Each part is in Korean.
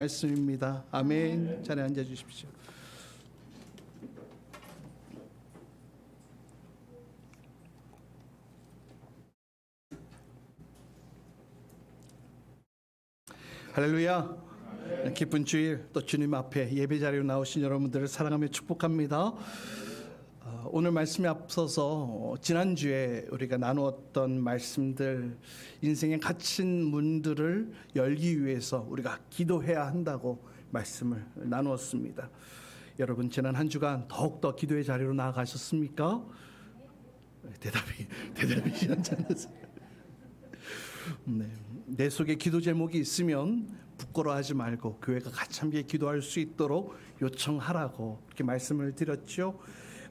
말씀입니다. 아멘. 자리에 앉아 주십시오. 할렐루야. 기쁜 주일 또 주님 앞에 예배 자리로 나오신 여러분들을 사랑하며 축복합니다. 오늘 말씀에 앞서서 지난주에 우리가 나누었던 말씀들, 인생의 갇힌 문들을 열기 위해서 우리가 기도해야 한다고 말씀을 나누었습니다. 여러분 지난 한 주간 더욱더 기도의 자리로 나아가셨습니까? 대답이 시원찮으세요. 네. 내 속에 기도 제목이 있으면 부끄러워하지 말고 교회가 같이 함께 기도할 수 있도록 요청하라고 이렇게 말씀을 드렸죠.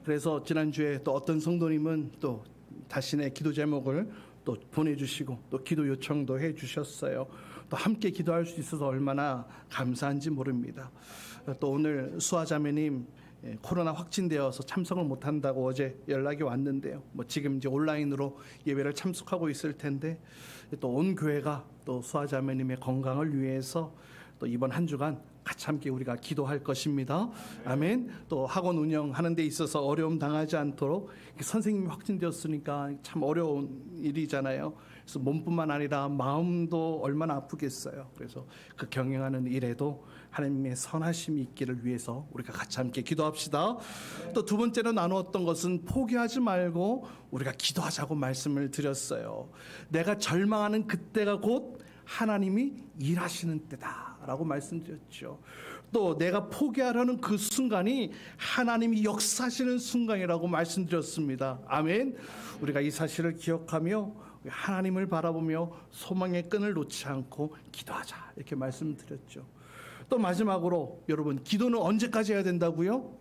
그래서 지난주에 또 어떤 성도님은 또 자신의 기도 제목을 또 보내주시고 또 기도 요청도 해주셨어요. 또 함께 기도할 수 있어서 얼마나 감사한지 모릅니다. 또 오늘 수아자매님 코로나 확진되어서 참석을 못한다고 어제 연락이 왔는데요. 지금 이제 온라인으로 예배를 참석하고 있을 텐데 또 온 교회가 또 수아자매님의 건강을 위해서 또 이번 한 주간 같이 함께 우리가 기도할 것입니다. 아멘. 또 학원 운영하는 데 있어서 어려움 당하지 않도록 선생님이 확진되었으니까 참 어려운 일이잖아요. 그래서 몸뿐만 아니라 마음도 얼마나 아프겠어요. 그래서 그 경영하는 일에도 하나님의 선하심이 있기를 위해서 우리가 같이 함께 기도합시다. 또 두 번째로 나누었던 것은 포기하지 말고 우리가 기도하자고 말씀을 드렸어요. 내가 절망하는 그때가 곧 하나님이 일하시는 때다라고 말씀드렸죠. 또 내가 포기하려는 그 순간이 하나님이 역사하시는 순간이라고 말씀드렸습니다. 아멘. 우리가 이 사실을 기억하며 하나님을 바라보며 소망의 끈을 놓지 않고 기도하자 이렇게 말씀드렸죠. 또 마지막으로 여러분 기도는 언제까지 해야 된다고요?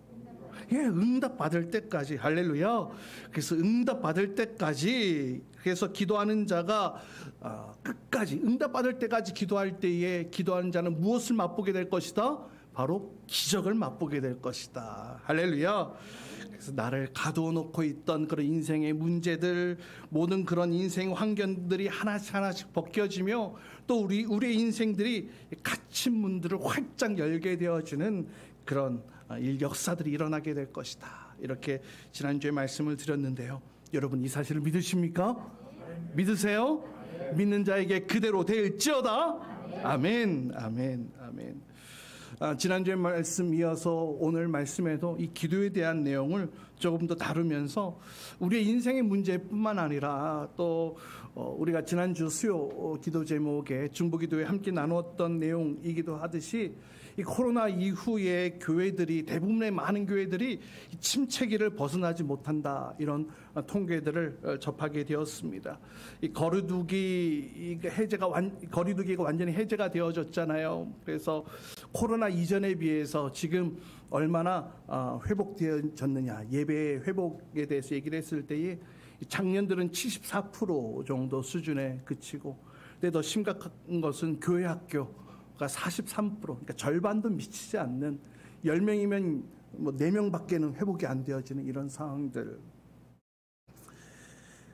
응답 받을 때까지. 할렐루야. 그래서 응답 받을 때까지, 그래서 기도하는 자가 끝까지 응답 받을 때까지 기도할 때에 기도하는 자는 무엇을 맛보게 될 것이다? 바로 기적을 맛보게 될 것이다. 할렐루야. 그래서 나를 가두어 놓고 있던 그런 인생의 문제들, 모든 그런 인생 환경들이 하나씩 벗겨지며 또 우리의 인생들이 갇힌 문들을 활짝 열게 되어지는 그런 역사들이 일어나게 될 것이다. 이렇게 지난주에 말씀을 드렸는데요. 여러분 이 사실을 믿으십니까? 믿으세요? 믿는 자에게 그대로 될지어다. 아멘, 아멘, 아멘. 지난주에 말씀 이어서 오늘 말씀에도 이 기도에 대한 내용을 조금 더 다루면서 우리의 인생의 문제뿐만 아니라 또 우리가 지난주 수요 기도 제목에 중보기도에 함께 나누었던 내용이기도 하듯이 이 코로나 이후에 교회들이, 대부분의 많은 교회들이 침체기를 벗어나지 못한다, 이런 통계들을 접하게 되었습니다. 이 거리두기가 완전히 해제가 되어졌잖아요. 그래서 코로나 이전에 비해서 지금 얼마나 회복되어졌느냐, 예배 회복에 대해서 얘기를 했을 때에 작년들은 74% 정도 수준에 그치고, 근데 더 심각한 것은 교회 학교가 43%, 그러니까 절반도 미치지 않는, 10명이면 4명밖에는 회복이 안 되어지는 이런 상황들.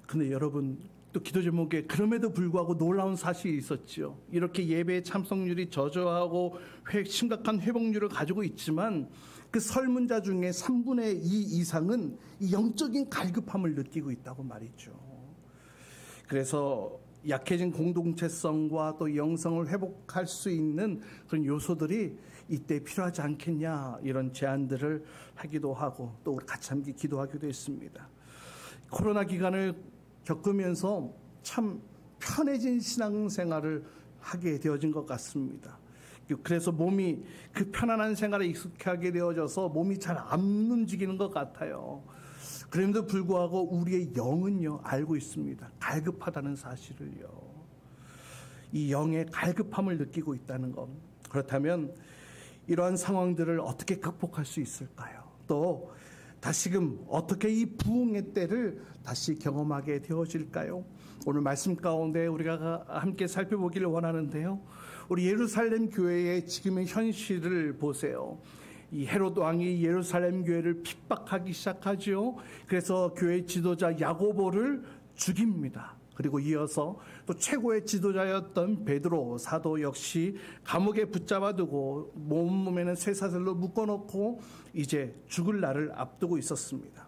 근데 여러분 또 기도 제목에 그럼에도 불구하고 놀라운 사실이 있었죠. 이렇게 예배의 참석률이 저조하고 심각한 회복률을 가지고 있지만 그 설문자 중에 3분의 2 이상은 이 영적인 갈급함을 느끼고 있다고 말이죠. 그래서 약해진 공동체성과 또 영성을 회복할 수 있는 그런 요소들이 이때 필요하지 않겠냐, 이런 제안들을 하기도 하고 또 같이 함께 기도하기도 했습니다. 코로나 기간을 겪으면서 참 편해진 신앙생활을 하게 되어진 것 같습니다. 그래서 몸이 그 편안한 생활에 익숙하게 되어져서 몸이 잘 안 움직이는 것 같아요. 그럼에도 불구하고 우리의 영은요 알고 있습니다. 갈급하다는 사실을요. 이 영의 갈급함을 느끼고 있다는 것. 그렇다면 이러한 상황들을 어떻게 극복할 수 있을까요? 또 다시금 어떻게 이 부흥의 때를 다시 경험하게 되어질까요? 오늘 말씀 가운데 우리가 함께 살펴보기를 원하는데요. 우리 예루살렘 교회의 지금의 현실을 보세요. 이 헤롯 왕이 예루살렘 교회를 핍박하기 시작하죠. 그래서 교회 지도자 야고보를 죽입니다. 그리고 이어서 또 최고의 지도자였던 베드로 사도 역시 감옥에 붙잡아두고 몸에는 쇠사슬로 묶어놓고 이제 죽을 날을 앞두고 있었습니다.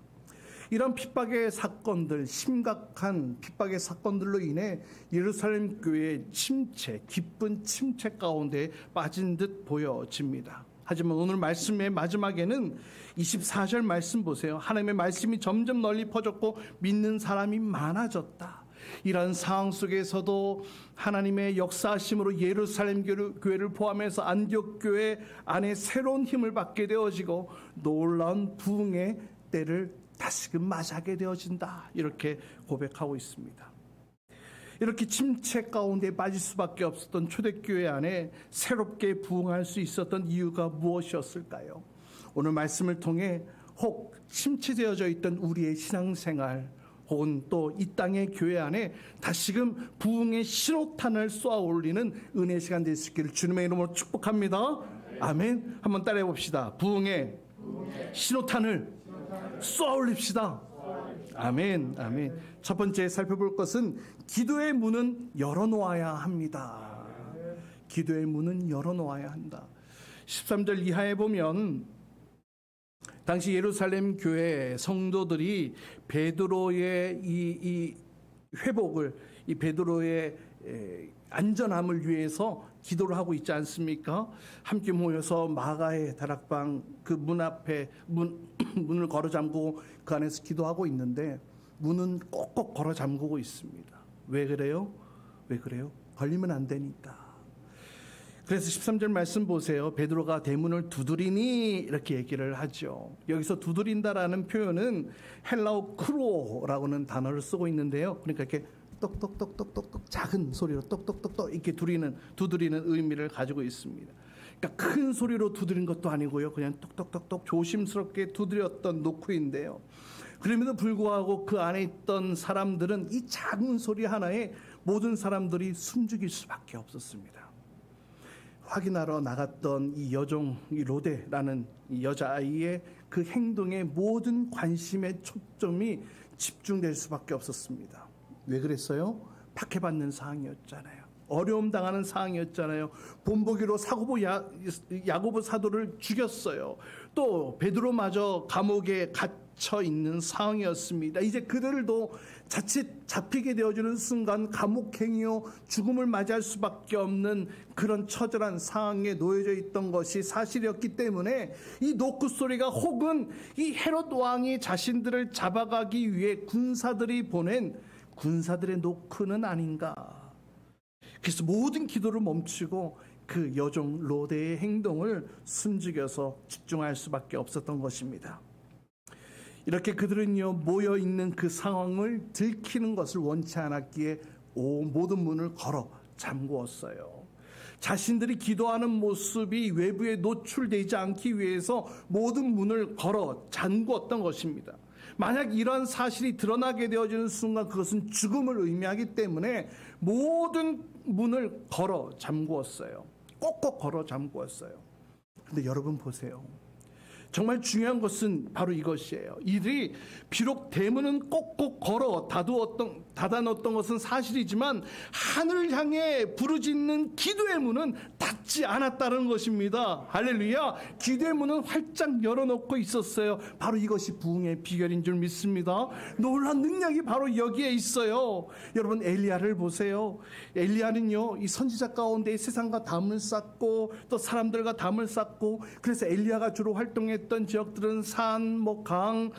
이런 핍박의 사건들, 심각한 핍박의 사건들로 인해 예루살렘 교회의 침체, 깊은 침체 가운데 빠진 듯 보여집니다. 하지만 오늘 말씀의 마지막에는 24절 말씀 보세요. 하나님의 말씀이 점점 널리 퍼졌고 믿는 사람이 많아졌다. 이런 상황 속에서도 하나님의 역사하심으로 예루살렘 교회를 포함해서 안디옥 교회 안에 새로운 힘을 받게 되어지고 놀라운 부흥의 때를 다시금 맞이하게 되어진다. 이렇게 고백하고 있습니다. 이렇게 침체 가운데 빠질 수밖에 없었던 초대교회 안에 새롭게 부흥할 수 있었던 이유가 무엇이었을까요? 오늘 말씀을 통해 혹 침체되어져 있던 우리의 신앙생활 혹은 또 이 땅의 교회 안에 다시금 부흥의 신호탄을 쏘아 올리는 은혜의 시간 될 수 있기를 주님의 이름으로 축복합니다. 아멘. 한번 따라해 봅시다. 부흥의 신호탄을 쏘아 올립시다. 아멘. 아멘. 첫 번째 살펴볼 것은 기도의 문은 열어놓아야 합니다. 기도의 문은 열어놓아야 한다. 13절 이하에 보면 당시 예루살렘 교회 성도들이 베드로의 이 회복을, 이 베드로의 안전함을 위해서 기도를 하고 있지 않습니까? 함께 모여서 마가의 다락방 그 문 앞에 문을 걸어 잠그고 그 안에서 기도하고 있는데 문은 꼭꼭 걸어 잠그고 있습니다. 왜 그래요? 왜 그래요? 걸리면 안 되니까. 그래서 13절 말씀 보세요. 베드로가 대문을 두드리니 이렇게 얘기를 하죠. 여기서 두드린다라는 표현은 헬라어 크로라고는 단어를 쓰고 있는데요. 그러니까 이렇게 똑똑똑똑똑똑 작은 소리로 똑똑똑똑 이렇게 두드리는 의미를 가지고 있습니다. 그러니까 큰 소리로 두드린 것도 아니고요. 그냥 똑똑똑똑 조심스럽게 두드렸던 노크인데요. 그럼에도 불구하고 그 안에 있던 사람들은 이 작은 소리 하나에 모든 사람들이 숨죽일 수밖에 없었습니다. 확인하러 나갔던 이 여종, 이 로데라는 이 여자아이의 그 행동에 모든 관심의 초점이 집중될 수밖에 없었습니다. 왜 그랬어요? 박해받는 상황이었잖아요. 어려움 당하는 상황이었잖아요. 본보기로 야고보 사도를 죽였어요. 또 베드로마저 감옥에 갇혀 있는 상황이었습니다. 이제 그들도 자칫 잡히게 되어지는 순간 감옥행위요 죽음을 맞이할 수밖에 없는 그런 처절한 상황에 놓여져 있던 것이 사실이었기 때문에 이 노크 소리가 혹은 이 헤롯 왕이 자신들을 잡아가기 위해 군사들이 보낸 군사들의 노크는 아닌가. 그래서 모든 기도를 멈추고 그 여종 로데의 행동을 숨죽여서 집중할 수밖에 없었던 것입니다. 이렇게 그들은요 모여있는 그 상황을 들키는 것을 원치 않았기에 모든 문을 걸어 잠그었어요. 자신들이 기도하는 모습이 외부에 노출되지 않기 위해서 모든 문을 걸어 잠그었던 것입니다. 만약 이런 사실이 드러나게 되어지는 순간 그것은 죽음을 의미하기 때문에 모든 문을 걸어 잠그었어요. 꼭꼭 걸어 잠그었어요. 그런데 여러분 보세요. 정말 중요한 것은 바로 이것이에요. 이들이 비록 대문은 꼭꼭 걸어 닫아놓았던 것은 사실이지만 하늘 향해 부르짖는 기도의 문은 닫지 않았다는 것입니다. 할렐루야. 기도의 문은 활짝 열어놓고 있었어요. 바로 이것이 부흥의 비결인 줄 믿습니다. 놀라운 능력이 바로 여기에 있어요. 여러분 엘리야를 보세요. 엘리야는요 이 선지자 가운데 세상과 담을 쌓고 또 사람들과 담을 쌓고 그래서 엘리야가 주로 활동했던 지역들은 산, 강,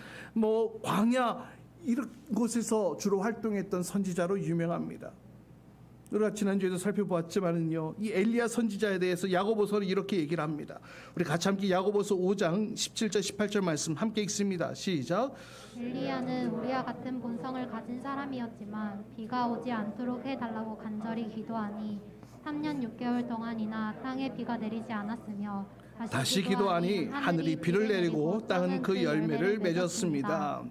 광야 이런 곳에서 주로 활동했던 선지자로 유명합니다. 우리가 지난주에도 살펴보았지만은요, 이 엘리야 선지자에 대해서 야고보서는 이렇게 얘기를 합니다. 우리 같이 함께 야고보서 5장 17절 18절 말씀 함께 읽습니다. 시작. 엘리야는 우리와 같은 본성을 가진 사람이었지만 비가 오지 않도록 해달라고 간절히 기도하니 3년 6개월 동안이나 땅에 비가 내리지 않았으며 다시 기도하니 하늘이 비를 내리고 땅은 그 열매를 맺었습니다.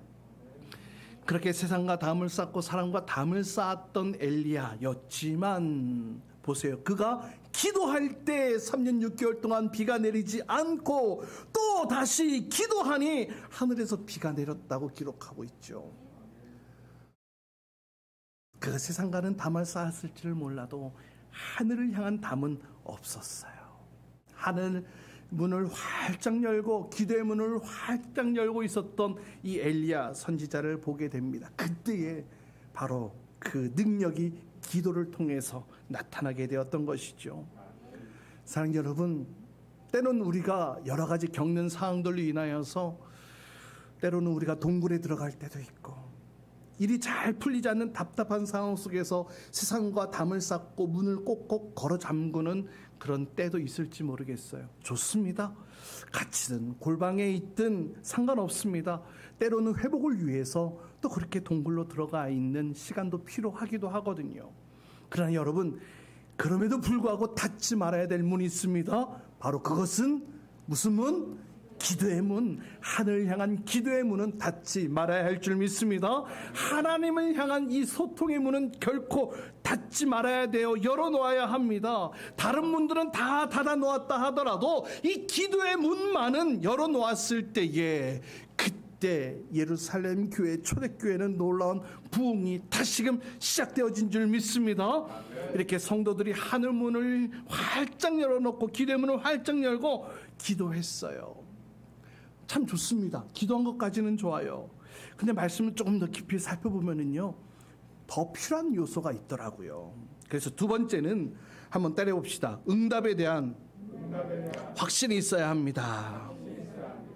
그렇게 세상과 담을 쌓고 사람과 담을 쌓았던 엘리야였지만 보세요. 그가 기도할 때 3년 6개월 동안 비가 내리지 않고 또 다시 기도하니 하늘에서 비가 내렸다고 기록하고 있죠. 그 세상과는 담을 쌓았을지를 몰라도 하늘을 향한 담은 없었어요. 하늘 문을 활짝 열고 기도의 문을 활짝 열고 있었던 이 엘리야 선지자를 보게 됩니다. 그때에 바로 그 능력이 기도를 통해서 나타나게 되었던 것이죠. 사랑하는 여러분, 때로는 우리가 여러 가지 겪는 상황들로 인하여서 때로는 우리가 동굴에 들어갈 때도 있고, 일이 잘 풀리지 않는 답답한 상황 속에서 세상과 담을 쌓고 문을 꼭꼭 걸어 잠그는 그런 때도 있을지 모르겠어요. 좋습니다. 갇히든 골방에 있든 상관없습니다. 때로는 회복을 위해서 또 그렇게 동굴로 들어가 있는 시간도 필요하기도 하거든요. 그러나 여러분, 그럼에도 불구하고 닫지 말아야 될 문이 있습니다. 바로 그것은 무슨 문? 기도의 문. 하늘을 향한 기도의 문은 닫지 말아야 할 줄 믿습니다. 하나님을 향한 이 소통의 문은 결코 닫지 말아야 돼요. 열어놓아야 합니다. 다른 문들은 다 닫아놓았다 하더라도 이 기도의 문만은 열어놓았을 때에 그때 예루살렘 교회 초대교회는 놀라운 부흥이 다시금 시작되어진 줄 믿습니다. 이렇게 성도들이 하늘 문을 활짝 열어놓고 기도의 문을 활짝 열고 기도했어요. 참 좋습니다. 기도한 것까지는 좋아요. 근데 말씀을 조금 더 깊이 살펴보면은요, 더 필요한 요소가 있더라고요. 그래서 두 번째는 한번 때려봅시다. 응답에 대한 확신이 있어야 합니다.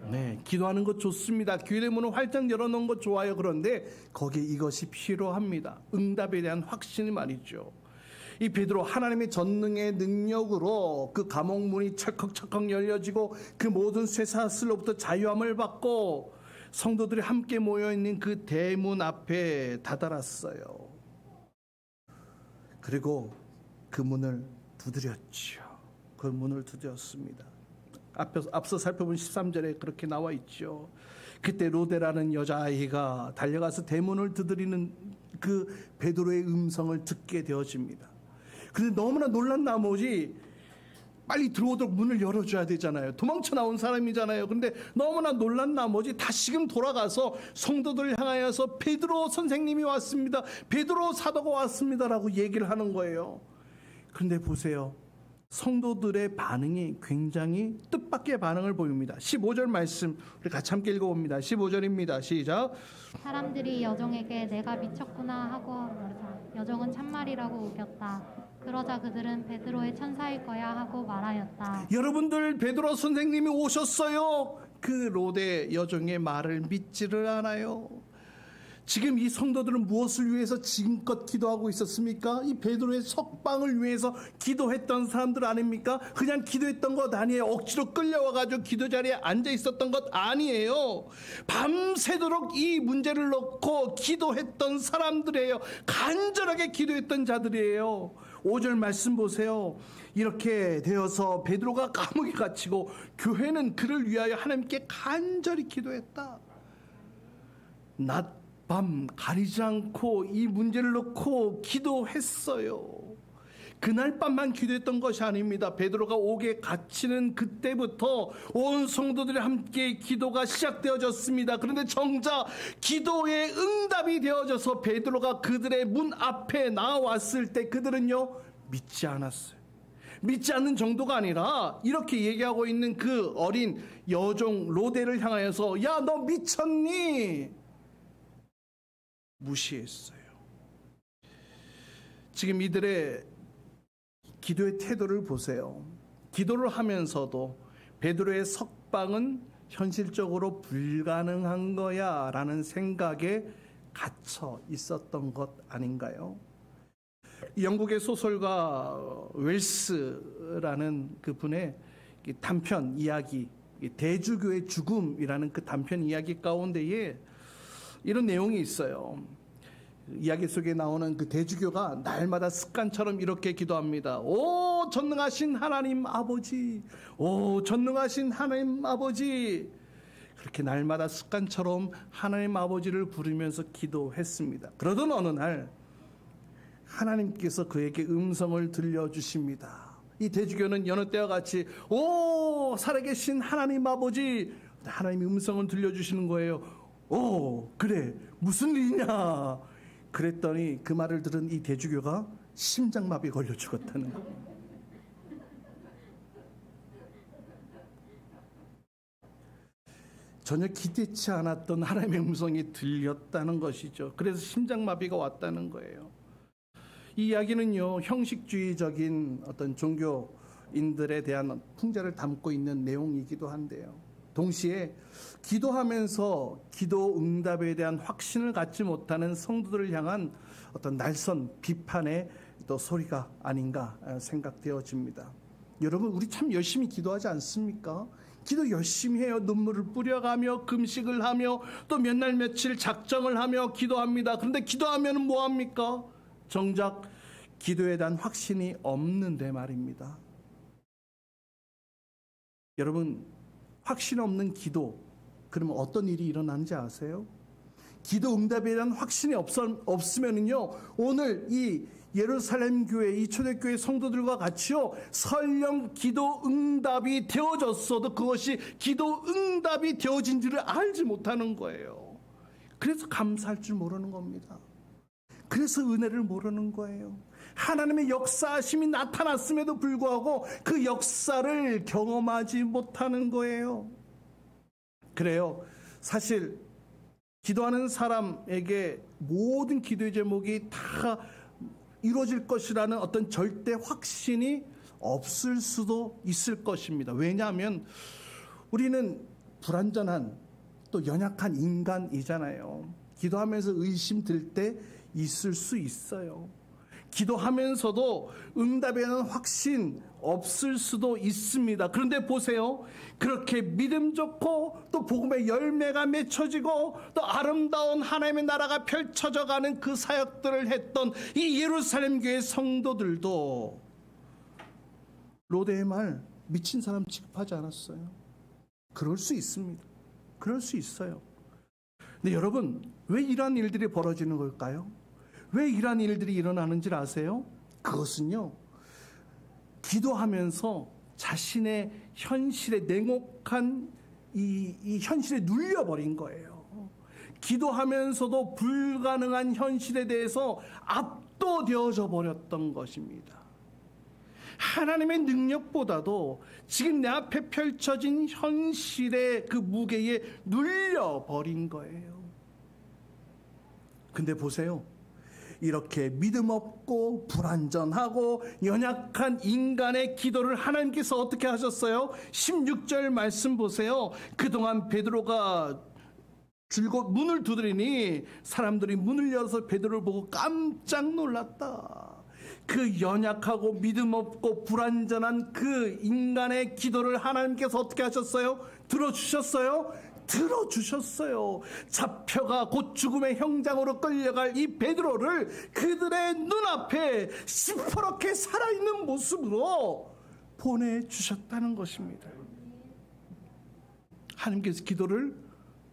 네, 기도하는 것 좋습니다. 기도의 문을 활짝 열어놓은 것 좋아요. 그런데 거기에 이것이 필요합니다. 응답에 대한 확신이 말이죠. 이 베드로, 하나님의 전능의 능력으로 그 감옥문이 철컥철컥 열려지고 그 모든 쇠사슬로부터 자유함을 받고 성도들이 함께 모여있는 그 대문 앞에 다다랐어요. 그리고 그 문을 두드렸죠. 그 문을 두드렸습니다. 앞서 살펴본 13절에 그렇게 나와 있죠. 그때 로데라는 여자아이가 달려가서 대문을 두드리는 그 베드로의 음성을 듣게 되어집니다. 그런데 너무나 놀란 나머지 빨리 들어오도록 문을 열어줘야 되잖아요. 도망쳐 나온 사람이잖아요. 근데 너무나 놀란 나머지 다시금 돌아가서 성도들을 향하여서 베드로 선생님이 왔습니다. 베드로 사도가 왔습니다라고 얘기를 하는 거예요. 그런데 보세요. 성도들의 반응이 굉장히 뜻밖의 반응을 보입니다. 15절 말씀 우리 같이 함께 읽어봅니다. 15절입니다. 시작. 사람들이 여종에게 내가 미쳤구나 하고 말하자 여종은 참말이라고 우겼다. 그러자 그들은 베드로의 천사일 거야 하고 말하였다. 여러분들, 베드로 선생님이 오셨어요. 그 로데 여종의 말을 믿지를 않아요. 지금 이 성도들은 무엇을 위해서 지금껏 기도하고 있었습니까? 이 베드로의 석방을 위해서 기도했던 사람들 아닙니까? 그냥 기도했던 것 아니에요. 억지로 끌려와가지고 기도 자리에 앉아 있었던 것 아니에요. 밤새도록 이 문제를 놓고 기도했던 사람들이에요. 간절하게 기도했던 자들이에요. 5절 말씀 보세요. 이렇게 되어서 베드로가 감옥에 갇히고 교회는 그를 위하여 하나님께 간절히 기도했다. 낮 밤 가리지 않고 이 문제를 놓고 기도했어요. 그날 밤만 기도했던 것이 아닙니다. 베드로가 옥에 갇히는 그때부터 온 성도들이 함께 기도가 시작되어졌습니다. 그런데 정작 기도의 응답이 되어져서 베드로가 그들의 문 앞에 나왔을 때 그들은요, 믿지 않았어요. 믿지 않는 정도가 아니라 이렇게 얘기하고 있는 그 어린 여종 로데를 향하여서 야, 너 미쳤니? 무시했어요. 지금 이들의 기도의 태도를 보세요. 기도를 하면서도 베드로의 석방은 현실적으로 불가능한 거야 라는 생각에 갇혀 있었던 것 아닌가요? 영국의 소설가 웰스라는 그분의 단편 이야기, 대주교의 죽음이라는 그 단편 이야기 가운데에 이런 내용이 있어요. 이야기 속에 나오는 그 대주교가 날마다 습관처럼 이렇게 기도합니다. 오 전능하신 하나님 아버지, 오 전능하신 하나님 아버지. 그렇게 날마다 습관처럼 하나님 아버지를 부르면서 기도했습니다. 그러던 어느 날 하나님께서 그에게 음성을 들려주십니다. 이 대주교는 여느 때와 같이 오 살아계신 하나님 아버지, 하나님이 음성을 들려주시는 거예요. 오 그래 무슨 일이냐. 그랬더니 그 말을 들은 이 대주교가 심장마비 걸려 죽었다는 거. 전혀 기대치 않았던 하나님의 음성이 들렸다는 것이죠. 그래서 심장마비가 왔다는 거예요. 이 이야기는요, 형식주의적인 어떤 종교인들에 대한 풍자를 담고 있는 내용이기도 한데요. 동시에 기도하면서 기도 응답에 대한 확신을 갖지 못하는 성도들을 향한 어떤 날선 비판의 또 소리가 아닌가 생각되어집니다. 여러분, 우리 참 열심히 기도하지 않습니까? 기도 열심히 해요. 눈물을 뿌려가며 금식을 하며 또 몇 날 며칠 작정을 하며 기도합니다. 그런데 기도하면 뭐합니까? 정작 기도에 대한 확신이 없는데 말입니다. 여러분, 확신 없는 기도, 그러면 어떤 일이 일어나는지 아세요? 기도 응답에 대한 확신이 없으면요, 오늘 이 예루살렘 교회, 이 초대교회 성도들과 같이요, 설령 기도 응답이 되어졌어도 그것이 기도 응답이 되어진 줄을 알지 못하는 거예요. 그래서 감사할 줄 모르는 겁니다. 그래서 은혜를 모르는 거예요. 하나님의 역사하심이 나타났음에도 불구하고 그 역사를 경험하지 못하는 거예요. 그래요. 사실 기도하는 사람에게 모든 기도의 제목이 다 이루어질 것이라는 어떤 절대 확신이 없을 수도 있을 것입니다. 왜냐하면 우리는 불완전한 또 연약한 인간이잖아요. 기도하면서 의심 들 때 있을 수 있어요. 기도하면서도 응답에 대한 확신 없을 수도 있습니다. 그런데 보세요. 그렇게 믿음 좋고 또 복음의 열매가 맺혀지고 또 아름다운 하나님의 나라가 펼쳐져 가는 그 사역들을 했던 이 예루살렘 교회 성도들도 로데의 말 미친 사람 취급하지 않았어요. 그럴 수 있습니다. 그럴 수 있어요. 근데 여러분, 왜 이러한 일들이 벌어지는 걸까요? 왜 이러한 일들이 일어나는지 아세요? 그것은요, 기도하면서 자신의 현실에 냉혹한 이 현실에 눌려버린 거예요. 기도하면서도 불가능한 현실에 대해서 압도되어져 버렸던 것입니다. 하나님의 능력보다도 지금 내 앞에 펼쳐진 현실의 그 무게에 눌려버린 거예요. 근데 보세요. 이렇게 믿음 없고 불완전하고 연약한 인간의 기도를 하나님께서 어떻게 하셨어요? 16절 말씀 보세요. 그동안 베드로가 줄곧 문을 두드리니 사람들이 문을 열어서 베드로를 보고 깜짝 놀랐다. 그 연약하고 믿음 없고 불완전한 그 인간의 기도를 하나님께서 어떻게 하셨어요? 들어주셨어요? 들어주셨어요. 잡혀가 곧 죽음의 형장으로 끌려갈 이 베드로를 그들의 눈앞에 시퍼렇게 살아있는 모습으로 보내주셨다는 것입니다. 하나님께서 기도를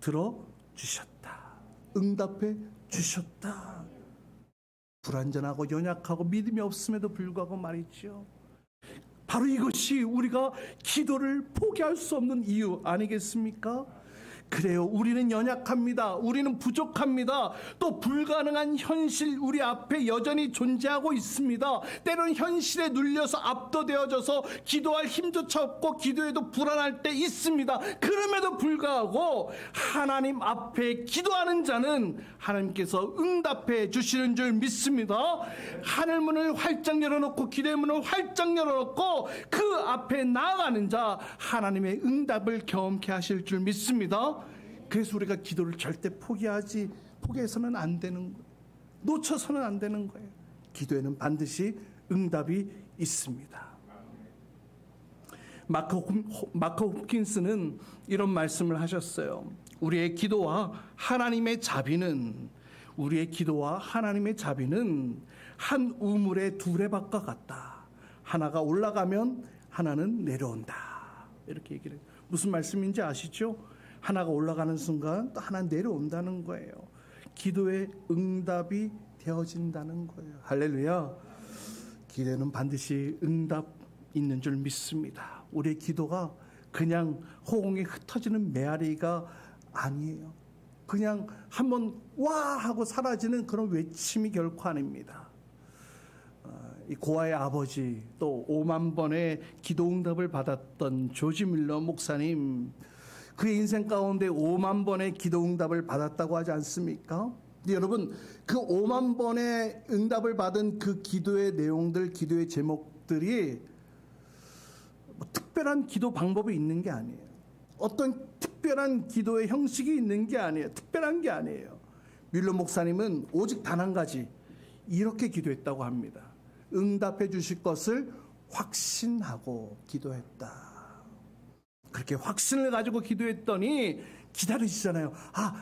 들어주셨다. 응답해 주셨다. 불완전하고 연약하고 믿음이 없음에도 불구하고 말이죠. 바로 이것이 우리가 기도를 포기할 수 없는 이유 아니겠습니까? 그래요. 우리는 연약합니다. 우리는 부족합니다. 또 불가능한 현실 우리 앞에 여전히 존재하고 있습니다. 때로는 현실에 눌려서 압도되어져서 기도할 힘조차 없고 기도에도 불안할 때 있습니다. 그럼에도 불구하고 하나님 앞에 기도하는 자는 하나님께서 응답해 주시는 줄 믿습니다. 하늘문을 활짝 열어놓고 기도의 문을 활짝 열어놓고 그 앞에 나아가는 자 하나님의 응답을 경험케 하실 줄 믿습니다. 그래서 우리가 기도를 절대 포기해서는 안 되는 거예요. 놓쳐서는 안 되는 거예요. 기도에는 반드시 응답이 있습니다. 마크 홉킨스는 이런 말씀을 하셨어요. 우리의 기도와 하나님의 자비는 한 우물의 두레박과 같다. 하나가 올라가면 하나는 내려온다. 이렇게 얘기를 해요. 무슨 말씀인지 아시죠? 하나가 올라가는 순간 또 하나 내려온다는 거예요. 기도의 응답이 되어진다는 거예요. 할렐루야. 기도에는 반드시 응답 있는 줄 믿습니다. 우리의 기도가 그냥 호공에 흩어지는 메아리가 아니에요. 그냥 한번 와 하고 사라지는 그런 외침이 결코 아닙니다. 이 고아의 아버지, 또 5만 번의 기도응답을 받았던 조지 밀러 목사님, 그의 인생 가운데 5만 번의 기도응답을 받았다고 하지 않습니까? 여러분, 그 5만 번의 응답을 받은 그 기도의 내용들, 기도의 제목들이 뭐 특별한 기도 방법이 있는 게 아니에요. 어떤 특별한 기도의 형식이 있는 게 아니에요. 특별한 게 아니에요. 밀러 목사님은 오직 단 한 가지, 이렇게 기도했다고 합니다. 응답해 주실 것을 확신하고 기도했다. 그렇게 확신을 가지고 기도했더니 기다리시잖아요.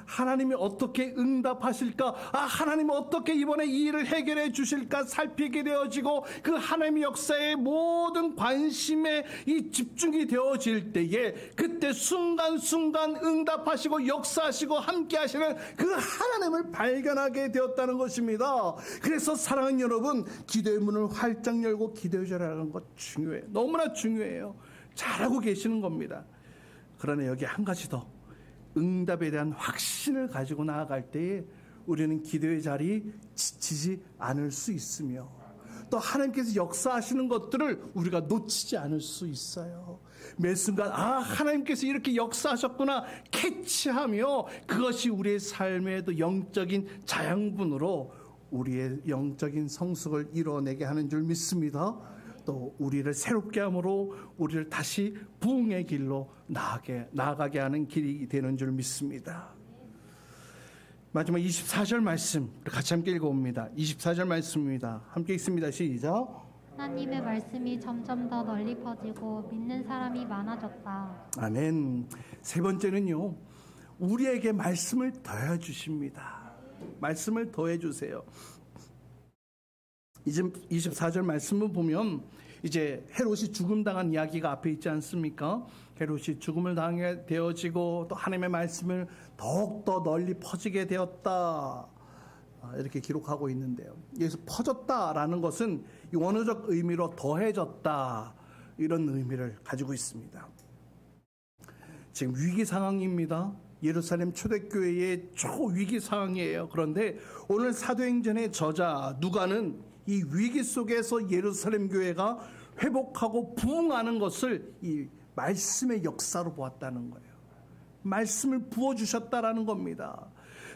하나님이 어떻게 응답하실까? 하나님이 어떻게 이번에 이 일을 해결해 주실까 살피게 되어지고, 그 하나님의 역사에 모든 관심에 이 집중이 되어질 때에, 그때 순간순간 응답하시고 역사하시고 함께 하시는 그 하나님을 발견하게 되었다는 것입니다. 그래서 사랑하는 여러분, 기도의 문을 활짝 열고 기도해 주라는 것 중요해요. 너무나 중요해요. 잘하고 계시는 겁니다. 그러나 여기 한 가지 더, 응답에 대한 확신을 가지고 나아갈 때에 우리는 기도의 자리 지치지 않을 수 있으며, 또 하나님께서 역사하시는 것들을 우리가 놓치지 않을 수 있어요. 매 순간 하나님께서 이렇게 역사하셨구나 캐치하며, 그것이 우리의 삶에도 영적인 자양분으로 우리의 영적인 성숙을 이뤄내게 하는 줄 믿습니다. 또 우리를 새롭게 함으로 우리를 다시 부흥의 길로 나아가게 하는 길이 되는 줄 믿습니다. 마지막 24절 말씀 같이 함께 읽어봅니다. 24절 말씀입니다. 함께 읽습니다. 시작. 하나님의 말씀이 점점 더 널리 퍼지고 믿는 사람이 많아졌다. 아멘. 세 번째는요, 우리에게 말씀을 더해 주십니다. 말씀을 더해 주세요. 이제 24절 말씀을 보면 이제 헤롯이 죽음당한 이야기가 앞에 있지 않습니까? 헤롯이 죽음을 당하게 되어지고 또 하나님의 말씀을 더욱더 널리 퍼지게 되었다, 이렇게 기록하고 있는데요. 여기서 퍼졌다라는 것은 이 원어적 의미로 더해졌다, 이런 의미를 가지고 있습니다. 지금 위기 상황입니다. 예루살렘 초대교회의 초위기 상황이에요. 그런데 오늘 사도행전의 저자 누가는 이 위기 속에서 예루살렘 교회가 회복하고 부흥하는 것을 이 말씀의 역사로 보았다는 거예요. 말씀을 부어주셨다라는 겁니다.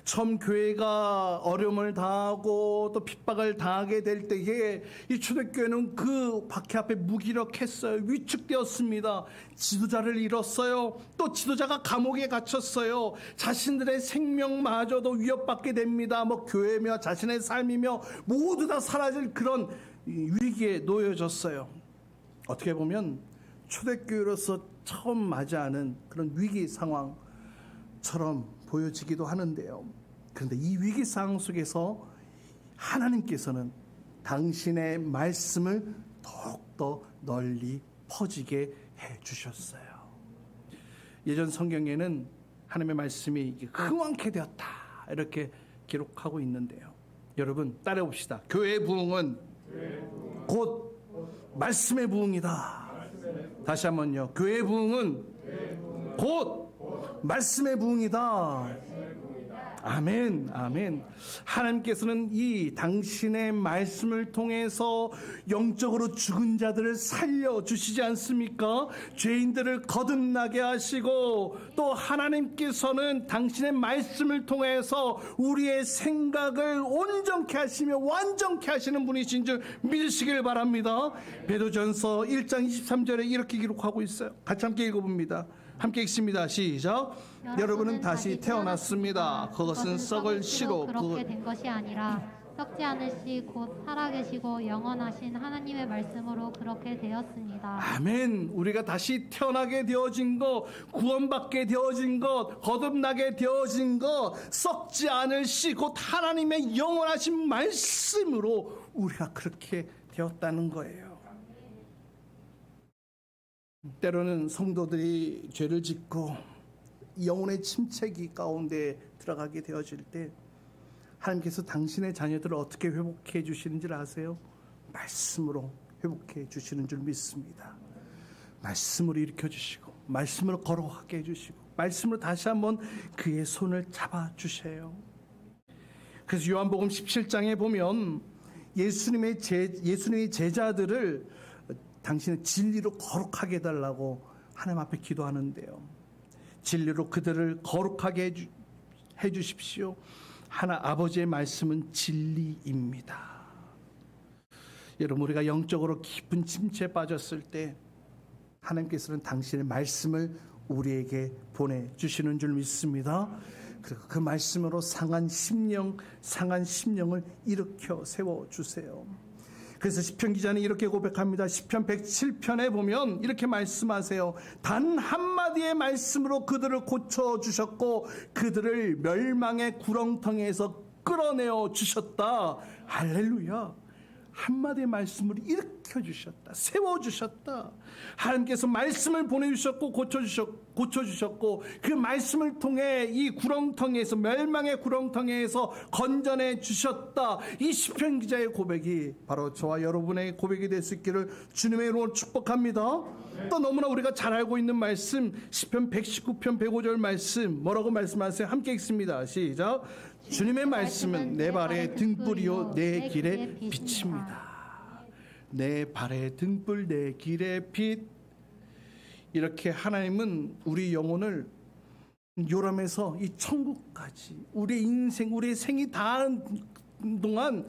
처음 교회가 어려움을 당하고 또 핍박을 당하게 될 때에 이 초대교회는 그 박해 앞에 무기력했어요. 위축되었습니다. 지도자를 잃었어요. 또 지도자가 감옥에 갇혔어요. 자신들의 생명마저도 위협받게 됩니다. 교회며 자신의 삶이며 모두 다 사라질 그런 위기에 놓여졌어요. 어떻게 보면 초대교회로서 처음 맞이하는 그런 위기 상황처럼 보여지기도 하는데요. 그런데 이 위기 상황 속에서 하나님께서는 당신의 말씀을 더욱더 널리 퍼지게 해주셨어요. 예전 성경에는 하나님의 말씀이 흥왕케 되었다, 이렇게 기록하고 있는데요. 여러분 따라해 봅시다. 교회의 부흥은 곧 말씀의 부흥이다. 다시 한번요. 교회의 부흥은 곧 말씀의 부흥이다. 아멘, 아멘. 하나님께서는 이 당신의 말씀을 통해서 영적으로 죽은 자들을 살려주시지 않습니까? 죄인들을 거듭나게 하시고, 또 하나님께서는 당신의 말씀을 통해서 우리의 생각을 온전케 하시며 완전케 하시는 분이신 줄 믿으시길 바랍니다. 베드로전서 1장 23절에 이렇게 기록하고 있어요. 같이 함께 읽어봅니다. 함께 읽습니다. 시작. 여러분은 다시 태어났습니다. 그것은 썩을 씨로 그렇게 된 것이 아니라 썩지 않을 씨 곧 살아계시고 영원하신 하나님의 말씀으로 그렇게 되었습니다. 아멘. 우리가 다시 태어나게 되어진 것, 구원받게 되어진 것, 거듭나게 되어진 것, 썩지 않을 씨 곧 하나님의 영원하신 말씀으로 우리가 그렇게 되었다는 거예요. 때로는 성도들이 죄를 짓고 영혼의 침체기 가운데 들어가게 되어질 때 하나님께서 당신의 자녀들을 어떻게 회복해 주시는지를 아세요? 말씀으로 회복해 주시는 줄 믿습니다. 말씀으로 일으켜 주시고 말씀으로 걸어가게 해주시고 말씀으로 다시 한번 그의 손을 잡아주세요. 그래서 요한복음 17장에 보면 예수님의 제자들을 당신의 진리로 거룩하게 해달라고 하나님 앞에 기도하는데요. 진리로 그들을 거룩하게 해주십시오. 하나 아버지의 말씀은 진리입니다. 여러분, 우리가 영적으로 깊은 침체에 빠졌을 때 하나님께서는 당신의 말씀을 우리에게 보내주시는 줄 믿습니다. 그리고 그 말씀으로 상한 심령을 일으켜 세워주세요. 그래서 시편 기자는 이렇게 고백합니다. 시편 107편에 보면 이렇게 말씀하세요. 단 한마디의 말씀으로 그들을 고쳐주셨고 그들을 멸망의 구렁텅이에서 끌어내어 주셨다. 할렐루야. 한마디의 말씀으로 일으켜주셨다. 세워주셨다. 하나님께서 말씀을 보내주셨고 고쳐주셨고 그 말씀을 통해 이 구렁텅이에서, 멸망의 구렁텅이에서 건져내 주셨다. 이 시편 기자의 고백이 바로 저와 여러분의 고백이 될 수 있기를 주님의 이름으로 축복합니다. 또 너무나 우리가 잘 알고 있는 말씀, 시편 119편 105절 말씀, 뭐라고 말씀하세요? 함께 읽습니다. 시작. 주님의 말씀은 내 발의 등불이요 내 길의 빛입니다. 내 발의 등불, 내 길의 빛. 이렇게 하나님은 우리 영혼을 요람에서 이 천국까지, 우리의 인생, 우리의 생이 다하는 동안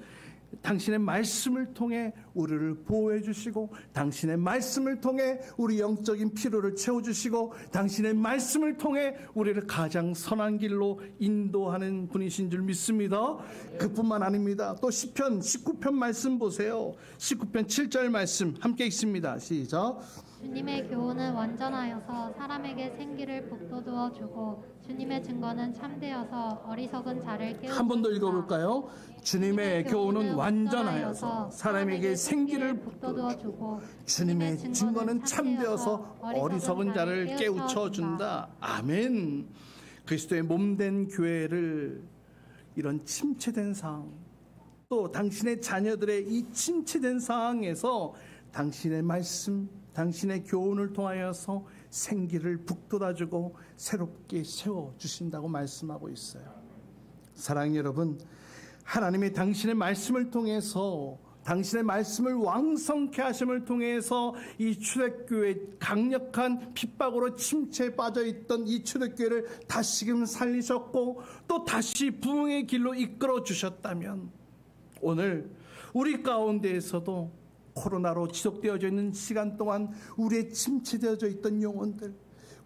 당신의 말씀을 통해 우리를 보호해 주시고, 당신의 말씀을 통해 우리 영적인 필요를 채워주시고, 당신의 말씀을 통해 우리를 가장 선한 길로 인도하는 분이신 줄 믿습니다. 그뿐만 아닙니다. 또 시편 19편 말씀 보세요. 19편 7절 말씀 함께 읽습니다. 시작. 주님의 교훈은 완전하여서 사람에게 생기를 북돋워 주고 주님의 증거는 참되어서 어리석은 자를 깨우쳐 한 번 더 읽어볼까요? 주님의 교훈은 완전하여서 사람에게 생기를 북돋워 주고 주님의 증거는 참되어서 어리석은 자를 깨우쳐 준다. 아멘. 그리스도의 몸된 교회를 이런 침체된 상황, 또 당신의 자녀들의 이 침체된 상황에서 당신의 말씀, 당신의 교훈을 통하여서 생기를 북돋아주고 새롭게 세워주신다고 말씀하고 있어요. 사랑하는 여러분, 하나님이 당신의 말씀을 통해서, 당신의 말씀을 왕성케 하심을 통해서 이 초대교회, 강력한 핍박으로 침체에 빠져있던 이 초대교회를 다시금 살리셨고 또 다시 부흥의 길로 이끌어 주셨다면, 오늘 우리 가운데에서도 코로나로 지속되어져 있는 시간 동안 우리의 침체되어져 있던 영혼들,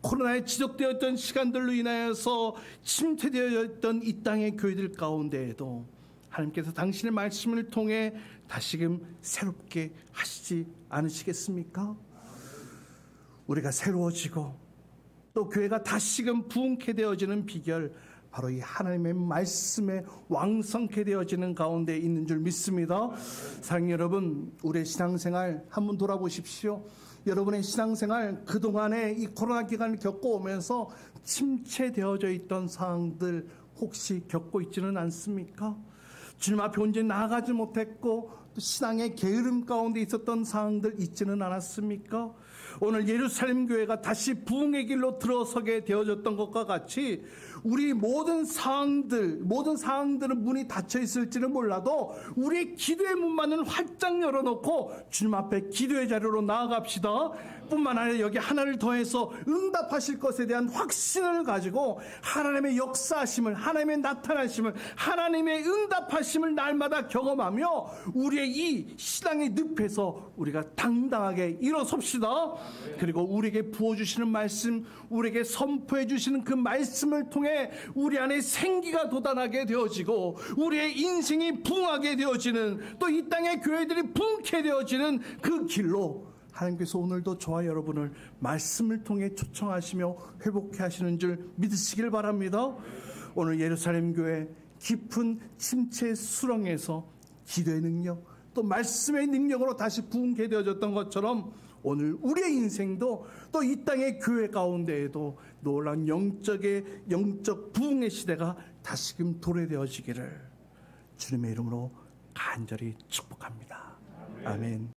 코로나에 지속되었던 시간들로 인하여서 침체되어 있던 이 땅의 교회들 가운데에도 하나님께서 당신의 말씀을 통해 다시금 새롭게 하시지 않으시겠습니까? 우리가 새로워지고 또 교회가 다시금 부흥케 되어지는 비결, 바로 이 하나님의 말씀에 왕성케 되어지는 가운데 있는 줄 믿습니다. 사랑하는 여러분, 우리의 신앙생활 한번 돌아보십시오. 여러분의 신앙생활 그동안에 이 코로나 기간을 겪어오면서 침체되어져 있던 상황들 혹시 겪고 있지는 않습니까? 주님 앞에 온전히 나아가지 못했고 또 신앙의 게으름 가운데 있었던 상황들 있지는 않았습니까? 오늘 예루살렘 교회가 다시 부흥의 길로 들어서게 되어졌던 것과 같이 우리 모든 상황들은 문이 닫혀 있을지는 몰라도 우리의 기도의 문만은 활짝 열어놓고 주님 앞에 기도의 자리로 나아갑시다. 뿐만 아니라 여기 하나를 더해서 응답하실 것에 대한 확신을 가지고 하나님의 역사하심을, 하나님의 나타나심을, 하나님의 응답하심을 날마다 경험하며 우리의 이 신앙의 늪에서 우리가 당당하게 일어섭시다. 그리고 우리에게 부어주시는 말씀, 우리에게 선포해 주시는 그 말씀을 통해 우리 안에 생기가 돋아나게 되어지고 우리의 인생이 부흥하게 되어지는, 또 이 땅의 교회들이 부흥케 되어지는 그 길로 하나님께서 오늘도 저와 여러분을 말씀을 통해 초청하시며 회복케 하시는 줄 믿으시길 바랍니다. 오늘 예루살렘 교회 깊은 침체 수렁에서 기도의 능력, 또 말씀의 능력으로 다시 부흥케 되어졌던 것처럼 오늘 우리의 인생도 또 이 땅의 교회 가운데에도 놀라운 영적 부흥의 시대가 다시금 도래되어지기를 주님의 이름으로 간절히 축복합니다. 아멘.